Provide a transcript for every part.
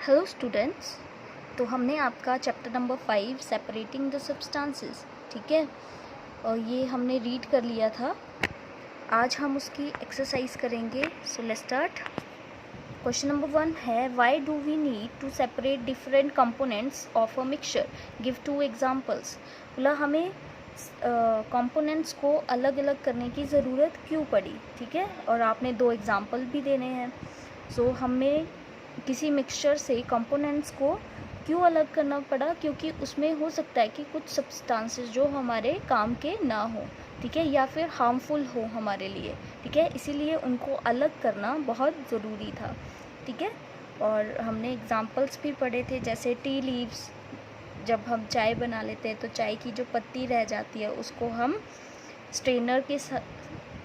Hello students. तो हमने आपका chapter number 5 separating the substances, ठीक है, और ये हमने रीड कर लिया था। आज हम उसकी एक्सरसाइज करेंगे। So let's start. Question number 1 है, why do we need to separate different components of a mixture, give 2 examples. बोला हमें कंपोनेंट्स को अलग अलग करने की ज़रूरत क्यों पड़ी, ठीक है, और आपने 2 एग्जांपल भी देने हैं। सो हमें किसी मिक्सचर से कंपोनेंट्स को क्यों अलग करना पड़ा, क्योंकि उसमें हो सकता है कि कुछ सब्सटेंसेस जो हमारे काम के ना हो, ठीक है, या फिर हार्मफुल हो हमारे लिए, ठीक है, इसीलिए उनको अलग करना बहुत ज़रूरी था, ठीक है। और हमने एग्जांपल्स भी पढ़े थे, जैसे टी लीव्स, जब हम चाय बना लेते हैं तो चाय की जो पत्ती रह जाती है उसको हम स्ट्रेनर के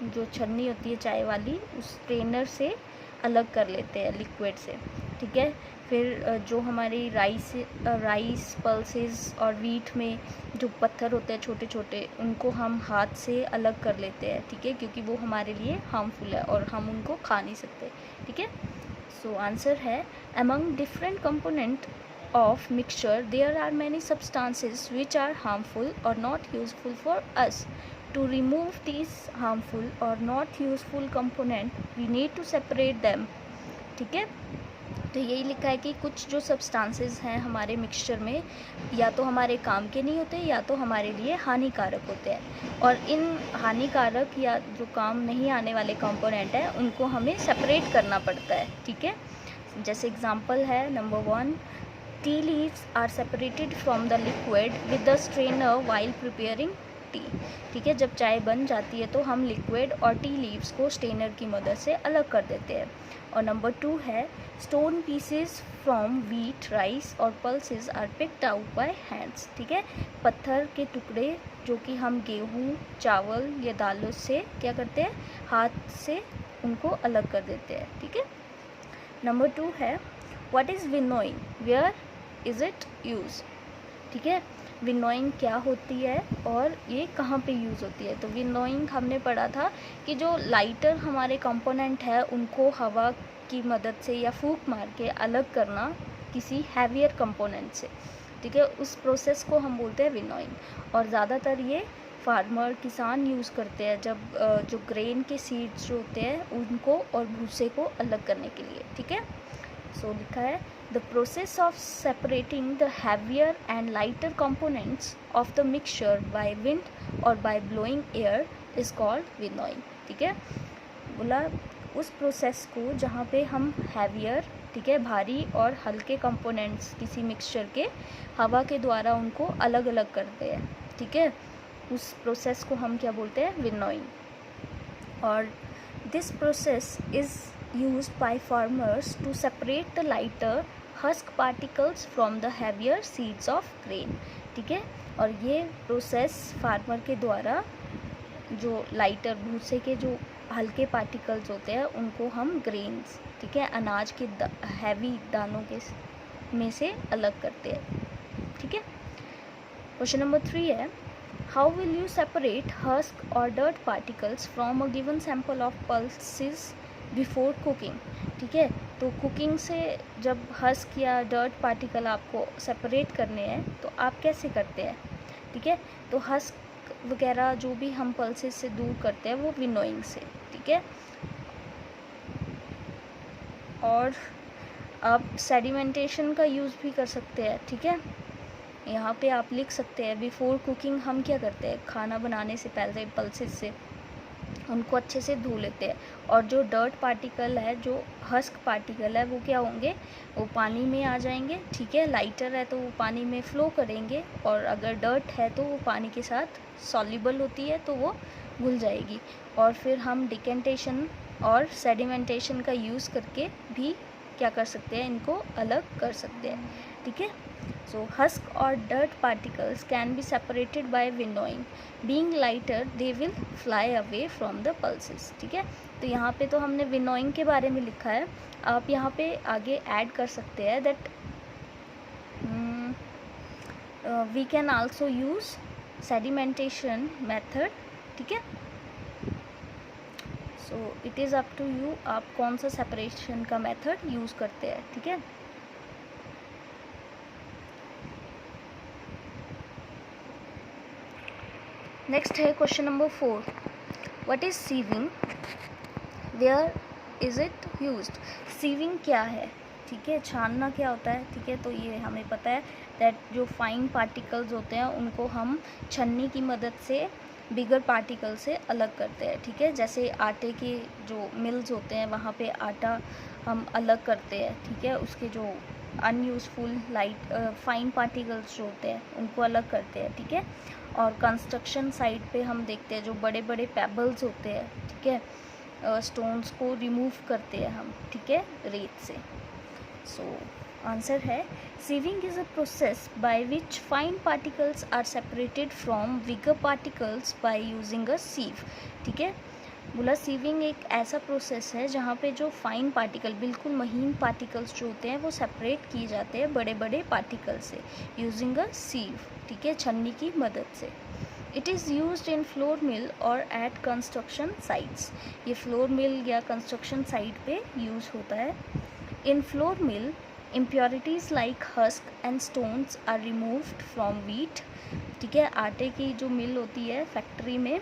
जो छन्नी होती है चाय वाली, उस स्ट्रेनर से अलग कर लेते हैं लिक्विड से, ठीक है। फिर जो हमारी राइस पल्सेस और वीट में जो पत्थर होते हैं छोटे छोटे, उनको हम हाथ से अलग कर लेते हैं, ठीक है, क्योंकि वो हमारे लिए हार्मफुल है और हम उनको खा नहीं सकते, ठीक है। सो आंसर है, among different component of mixture there are many substances which are harmful or not useful for us. To remove these harmful or not useful component we need to separate them, ठीक है। तो यही लिखा है कि कुछ जो सब्सटेंसेस हैं हमारे मिक्सचर में, या तो हमारे काम के नहीं होते या तो हमारे लिए हानिकारक होते हैं, और इन हानिकारक या जो काम नहीं आने वाले कंपोनेंट हैं उनको हमें सेपरेट करना पड़ता है, ठीक है। जैसे एग्जांपल है number 1, tea leaves are separated from the liquid with the strainer while preparing tea, ठीक है। जब चाय बन जाती है तो हम लिक्विड और टी लीव्स को स्ट्रेनर की मदद से अलग कर देते हैं। और नंबर 2 है, stone pieces from wheat, rice और pulses are picked out by hands, ठीक है। पत्थर के टुकड़े जो कि हम गेहूँ, चावल या दालों से क्या करते हैं, हाथ से उनको अलग कर देते हैं, ठीक है। नंबर 2 है, what is winnowing, where is it use, ठीक है। विनोइंग क्या होती है और ये कहाँ पे यूज़ होती है। तो विनोइंग हमने पढ़ा था कि जो लाइटर हमारे कंपोनेंट है उनको हवा की मदद से या फूंक मार के अलग करना किसी हैवियर कंपोनेंट से, ठीक है, उस प्रोसेस को हम बोलते हैं विनोइंग। और ज़्यादातर ये फार्मर किसान यूज़ करते हैं जब जो ग्रेन के सीड्स जो होते हैं उनको और भूसे को अलग करने के लिए, ठीक है। सो लिखा है, the process of separating the heavier and lighter components of the mixture by wind or by blowing air is called winnowing, ठीक है। बोला उस प्रोसेस को जहाँ पे हम हैवियर, ठीक है, भारी और हल्के कंपोनेंट्स किसी मिक्सचर के हवा के द्वारा उनको अलग अलग करते हैं, ठीक है, उस प्रोसेस को हम क्या बोलते हैं, विनोइंग। और this process is used by farmers to separate the lighter husk particles from the heavier seeds of grain, ठीक है। और ये प्रोसेस फार्मर के द्वारा जो लाइटर भूसे के जो हल्के पार्टिकल्स होते हैं उनको हम ग्रेन्स, ठीक है, अनाज के हैवी दानों के में से अलग करते हैं, ठीक है। क्वेश्चन नंबर 3 है, how will you separate husk और dirt particles from a given sample of pulses before cooking, ठीक है। तो कुकिंग से जब हस्क या डर्ट पार्टिकल आपको सेपरेट करने हैं तो आप कैसे करते हैं, ठीक है। तो हस्क वगैरह जो भी हम पल्सेस से दूर करते हैं वो विनोइंग से, ठीक है। और आप सेडिमेंटेशन का यूज़ भी कर सकते हैं, ठीक है। यहाँ पे आप लिख सकते हैं, बिफोर कुकिंग हम क्या करते हैं, खाना बनाने से पहले पल्सेस से उनको अच्छे से धो लेते हैं, और जो डर्ट पार्टिकल है, जो हस्क पार्टिकल है, वो क्या होंगे, वो पानी में आ जाएंगे, ठीक है। लाइटर है तो वो पानी में फ़्लो करेंगे, और अगर डर्ट है तो वो पानी के साथ सॉल्युबल होती है तो वो घुल जाएगी, और फिर हम डिकेंटेशन और सेडिमेंटेशन का यूज़ करके भी क्या कर सकते हैं, इनको अलग कर सकते हैं, ठीक है। So husk or dirt particles can be separated by winnowing. Being lighter, they will fly away from the pulses, ठीक है। तो यहाँ पे तो हमने winnowing के बारे में लिखा है, आप यहाँ पे आगे ऐड कर सकते हैं that we can also use sedimentation method, ठीक है। So it is up to you, आप कौन सा separation का method यूज़ करते हैं, ठीक है। नेक्स्ट है question number 4, what is sieving, where is it used. Sieving क्या है, ठीक है, छानना क्या होता है, ठीक है, तो ये हमें पता है दैट जो फाइन पार्टिकल्स होते हैं उनको हम छन्नी की मदद से बिगर पार्टिकल से अलग करते हैं, ठीक है। जैसे आटे के जो मिल्स होते हैं वहाँ पे आटा हम अलग करते हैं, ठीक है, उसके जो अनयूज़फुल लाइट फाइन पार्टिकल्स जो होते हैं उनको अलग करते हैं, ठीक है। और कंस्ट्रक्शन साइट पे हम देखते हैं जो बड़े बड़े पेबल्स होते हैं, ठीक है, स्टोन्स को रिमूव करते हैं हम, ठीक है, रेत से। सो आंसर है sieving is a process by which fine particles are separated from bigger particles by using a sieve, ठीक है। बोला सीविंग एक ऐसा प्रोसेस है जहाँ पे जो फाइन पार्टिकल, बिल्कुल महीन पार्टिकल्स जो होते हैं वो सेपरेट किए जाते हैं बड़े बड़े पार्टिकल से यूजिंग अ सीव, ठीक है, छन्नी की मदद से। It is used in flour mill और एट कंस्ट्रक्शन साइट्स, ये फ्लोर मिल या कंस्ट्रक्शन साइट पे यूज़ होता है। In flour mill impurities like husk and stones are removed from wheat, ठीक है, आटे की जो मिल होती है फैक्ट्री में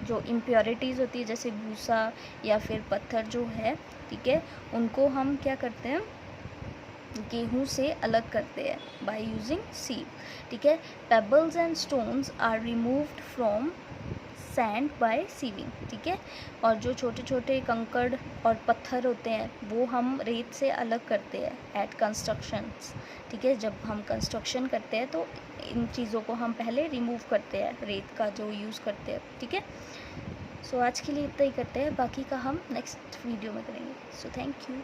जो इम्प्योरिटीज़ होती है जैसे भूसा या फिर पत्थर जो है, ठीक है, उनको हम क्या करते हैं, गेहूँ से अलग करते हैं बाय यूजिंग सीव, ठीक है। Pebbles and stones are removed from sand by sieving, ठीक है, और जो छोटे छोटे कंकड़ और पत्थर होते हैं वो हम रेत से अलग करते हैं एट कंस्ट्रक्शंस, ठीक है। जब हम कंस्ट्रक्शन करते हैं तो इन चीज़ों को हम पहले रिमूव करते हैं, रेत का जो यूज़ करते हैं, ठीक है। सो आज के लिए इतना ही करते हैं, बाकी का हम नेक्स्ट वीडियो में करेंगे। So thank you.